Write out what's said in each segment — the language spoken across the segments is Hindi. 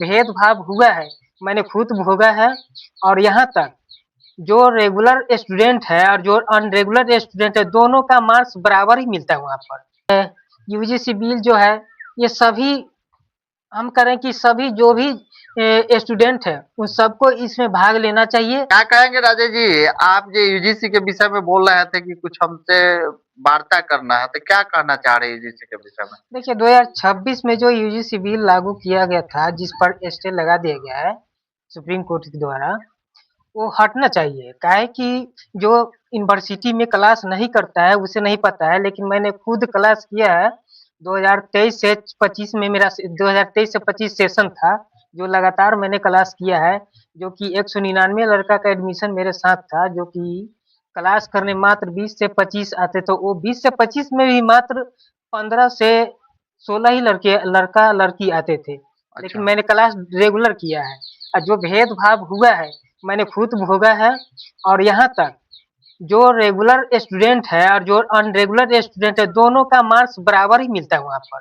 भेदभाव हुआ है, मैंने खुद भोगा है। और यहाँ तक जो रेगुलर स्टूडेंट है और जो अनरेगुलर स्टूडेंट है, दोनों का मार्क्स बराबर ही मिलता है वहाँ पर। यूजीसी बिल जो है, ये सभी हम करें कि सभी जो भी स्टूडेंट है, उन सबको इसमें भाग लेना चाहिए। क्या कहेंगे राजेश जी? आप जो यूजीसी के विषय में बोल रहे थे कि कुछ हमसे वार्ता करना है, तो क्या कहना चाह रहे हैं यूजीसी के विषय में? देखिए 2026 में जो यूजीसी बिल लागू किया गया था, जिस पर स्टे लगा दिया गया है सुप्रीम कोर्ट के द्वारा, वो हटना चाहिए। क्या है कि जो यूनिवर्सिटी में क्लास नहीं करता है उसे नहीं पता है, लेकिन मैंने खुद क्लास किया है। 2023 से 25 में मेरा 2023 से 25 सेशन था, जो लगातार मैंने क्लास किया है। जो कि 199 लड़का का एडमिशन मेरे साथ था, जो कि क्लास करने मात्र 20 से 25 आते, तो वो 20 से 25 में भी मात्र 15 से 16 ही लड़का लड़की आते थे। लेकिन अच्छा। मैंने क्लास रेगुलर किया है। और जो भेदभाव हुआ है, मैंने खुद भोगा है। और यहाँ तक जो रेगुलर स्टूडेंट है और जो अनरेगुलर स्टूडेंट है, दोनों का मार्क्स बराबर ही मिलता है वहाँ पर,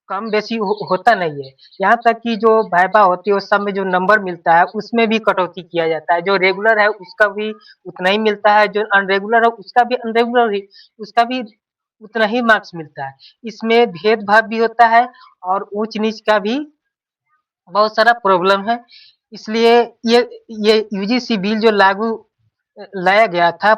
कम बेसी होता नहीं है। यहाँ तक कि जो वाइवा होती है, उस सब में जो नंबर मिलता है, उसमें भी कटौती किया जाता है। जो रेगुलर है उसका भी उतना ही मिलता है, जो अनरेगुलर है उसका भी उतना ही मार्क्स मिलता है। इसमें भेदभाव भी होता है और ऊंच नीच का भी बहुत सारा प्रॉब्लम है। इसलिए ये ये यूजीसी बिल जो लागू लाया गया था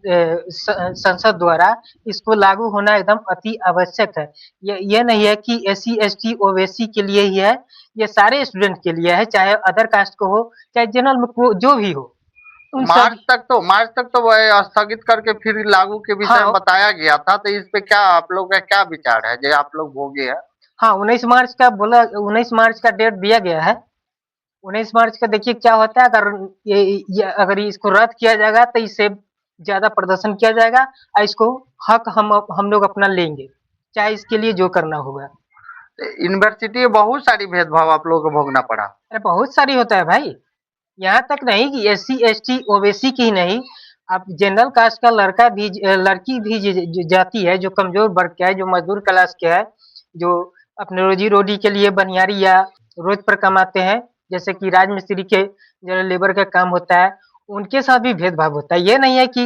संसद द्वारा, इसको लागू होना एकदम अति आवश्यक है। ये नहीं है कि एससी एसटी ओबीसी के लिए ही है, ये सारे स्टूडेंट के लिए है, चाहे अदर कास्ट को हो, चाहे जनरल में जो भी हो, उन सभी। मार्च तक तो वह स्थगित करके फिर लागू के विषय में हाँ, बताया गया था, तो इस पे क्या आप लोग का क्या विचार है जो आप लोग भोगे हैं? हाँ, 19 मार्च का बोला, 19 मार्च का डेट दिया गया है। 19 मार्च का देखिए क्या होता है। अगर अगर इसको रद्द किया जाएगा तो इससे ज्यादा प्रदर्शन किया जाएगा, और इसको हक हम लोग अपना लेंगे, चाहे इसके लिए जो करना होगा। यूनिवर्सिटी में बहुत सारी भेदभाव आप लोगों को भोगना पड़ा। अरे बहुत सारी होता है भाई। यहाँ तक नहीं कि एससी एसटी ओबीसी की ही नहीं, अब जनरल कास्ट का लड़का भी लड़की भी जाती है, जो कमजोर वर्ग का है, जो मजदूर क्लास के है, जो अपने रोजी रोटी के लिए बनियारी या रोज पर कमाते हैं, जैसे कि राजमिस्त्री के जो लेबर का काम होता है, उनके साथ भी भेदभाव होता है। ये नहीं है कि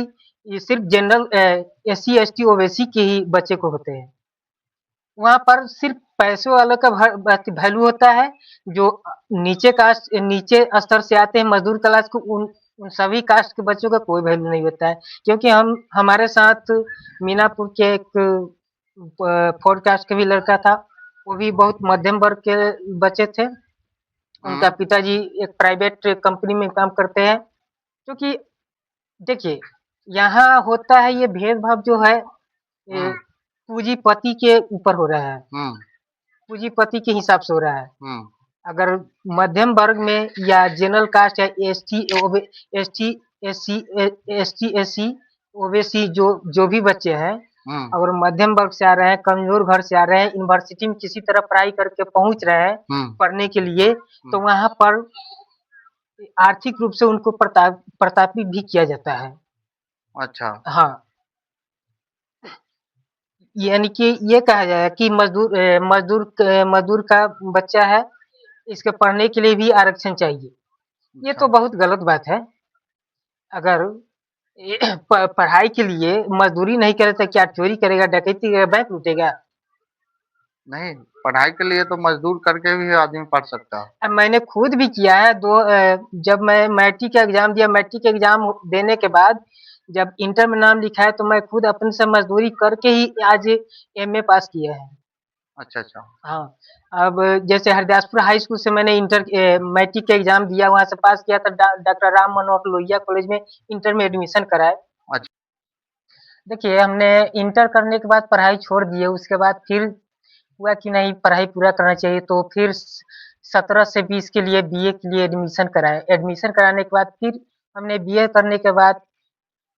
ये सिर्फ जनरल एससी एसटी ओबीसी के ही बच्चे को होते हैं। वहाँ पर सिर्फ पैसे वालों का वैल्यू होता है। जो नीचे स्तर से आते हैं मजदूर क्लास को, उन सभी कास्ट के बच्चों का कोई वैल्यू नहीं होता है। क्योंकि हमारे साथ मीनापुर के एक फोर्थ कास्ट का भी लड़का था, वो भी बहुत मध्यम वर्ग के बच्चे थे। उनका हम्म। पिताजी एक प्राइवेट कंपनी में काम करते हैं। क्योंकि देखिए, यहाँ होता है ये भेदभाव जो है, ये हम्म। पूंजीपति के ऊपर हो रहा है, हम्म। पूंजीपति के हिसाब से हो रहा है। हम्म। अगर मध्यम वर्ग में या जनरल कास्ट या S T S C OBC जो भी बच्चे हैं, हम्म। अगर मध्यम वर्ग से आ रहे हैं, कमजोर घर से आ रहे हैं, यूनिवर्सिटी में किसी तरह पढ़ाई करके पहुंच रहे हैं हम्म। पढ़ने के लिए, हम्म। तो वहां पर आर्थिक रूप से उनको प्रतापित भी किया जाता है। अच्छा। हाँ, यानी कि ये कहा जाए कि मजदूर का बच्चा है, इसके पढ़ने के लिए भी आरक्षण चाहिए। ये अच्छा। तो बहुत गलत बात है। अगर पढ़ाई के लिए मजदूरी नहीं करे तो क्या चोरी करेगा, डकैती करेगा, बैंक लूटेगा? नहीं, पढ़ाई के लिए तो मजदूर करके भी आदमी पढ़ सकता है। अब मैंने खुद भी किया है। जब मैं मैट्रिक का एग्जाम दिया, मैट्रिक एग्जाम देने के बाद जब इंटर में नाम लिखा है, तो मैं खुद अपने से मजदूरी करके ही आज एमए पास किया है। अच्छा, अच्छा। हाँ, अब जैसे हरदासपुर हाई स्कूल से मैंने मैट्रिक का एग्जाम दिया, वहाँ से पास किया, तो डॉक्टर राम मनोहर लोहिया कॉलेज में इंटर में एडमिशन कराए। अच्छा। देखिए, हमने इंटर करने के बाद पढ़ाई छोड़ दिए, उसके बाद फिर हुआ कि नहीं, पढ़ाई पूरा करना चाहिए, तो फिर 17 से 20 के लिए बीए के लिए एडमिशन कराए। एडमिशन कराने के बाद फिर हमने बीए करने के बाद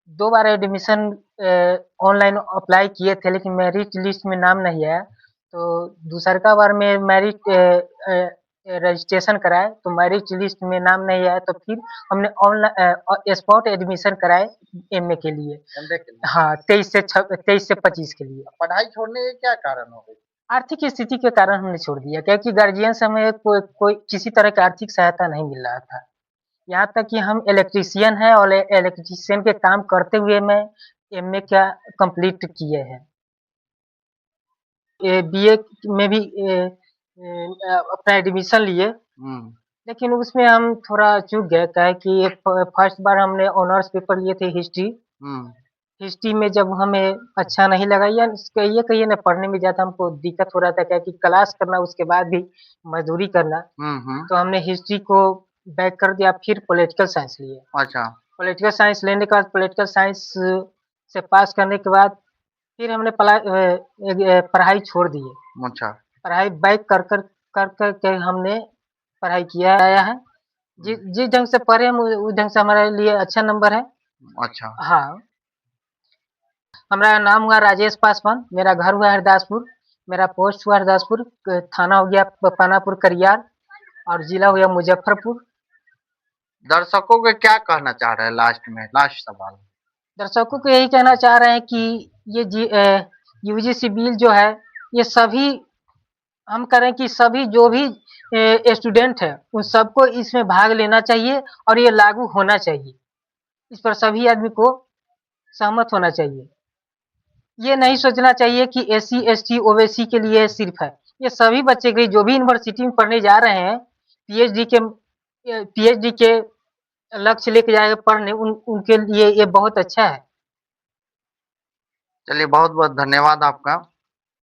2 बार एडमिशन ऑनलाइन अप्लाई किए थे, लेकिन मेरिट लिस्ट में नाम नहीं आया। तो दूसरका बार में मेरिट रजिस्ट्रेशन कराए, तो मेरिट लिस्ट में नाम नहीं आया, तो फिर हमने ऑनलाइन स्पॉट एडमिशन कराए एमए के लिए। एमबीए के लिए। हाँ, 23 से 25 के लिए। पढ़ाई छोड़ने के क्या कारण हो गई? आर्थिक स्थिति के कारण हमने छोड़ दिया, क्योंकि गार्जियन से हमें कोई किसी तरह की आर्थिक सहायता नहीं मिल रहा था। यहाँ तक कि हम इलेक्ट्रीशियन हैं और इलेक्ट्रीशियन के काम करते हुए मैं एमए का कंप्लीट किए हैं। बीए में भी अपना एडमिशन लिए, हम्म। लेकिन उसमें हम थोड़ा चूक गए। क्या है कि फर्स्ट बार हमने ऑनर्स पेपर लिए थे हिस्ट्री। हम्म। हिस्ट्री में जब हमें अच्छा नहीं लगा, या कहिए ना, पढ़ने में ज़्यादा हमको दिक्कत हो रहा था, क्या कि क्लास करना उसके बाद भी मजदूरी करना। हम्म। तो हमने हिस्ट्री को बैक कर दिया, फिर पॉलिटिकल साइंस लिए। अच्छा। पॉलिटिकल साइंस लेने के बाद, पॉलिटिकल साइंस से पास करने के बाद फिर हमने पढ़ाई छोड़ दी है। अच्छा। पढ़ाई बैक कर के हमने पढ़ाई किया आया है। जिस ढंग से पढ़े हम उस ढंग से हमारे लिए अच्छा नंबर है। अच्छा। हाँ, हमारा नाम हुआ राजेश पासवान, मेरा घर हुआ हरदासपुर, मेरा पोस्ट हुआ हरदासपुर, थाना हो गया पानापुर करियार, और जिला हो गया मुजफ्फरपुर। दर्शकों को क्या कहना चाह रहे हैं लास्ट में, लास्ट सवाल? दर्शकों को यही कहना चाह रहे हैं कि ये यूजीसी बिल जो है, ये सभी हम करें कि सभी जो भी स्टूडेंट है उन सबको इसमें भाग लेना चाहिए और ये लागू होना चाहिए। इस पर सभी आदमी को सहमत होना चाहिए। ये नहीं सोचना चाहिए कि एससी एसटी ओबीसी के लिए सिर्फ है। ये सभी बच्चे के लिए, जो भी यूनिवर्सिटी में पढ़ने जा रहे हैं, पीएचडी के लक्ष्य लेके जाएगा पढ़ने, उनके लिए ये बहुत अच्छा है। चलिए, बहुत बहुत धन्यवाद आपका।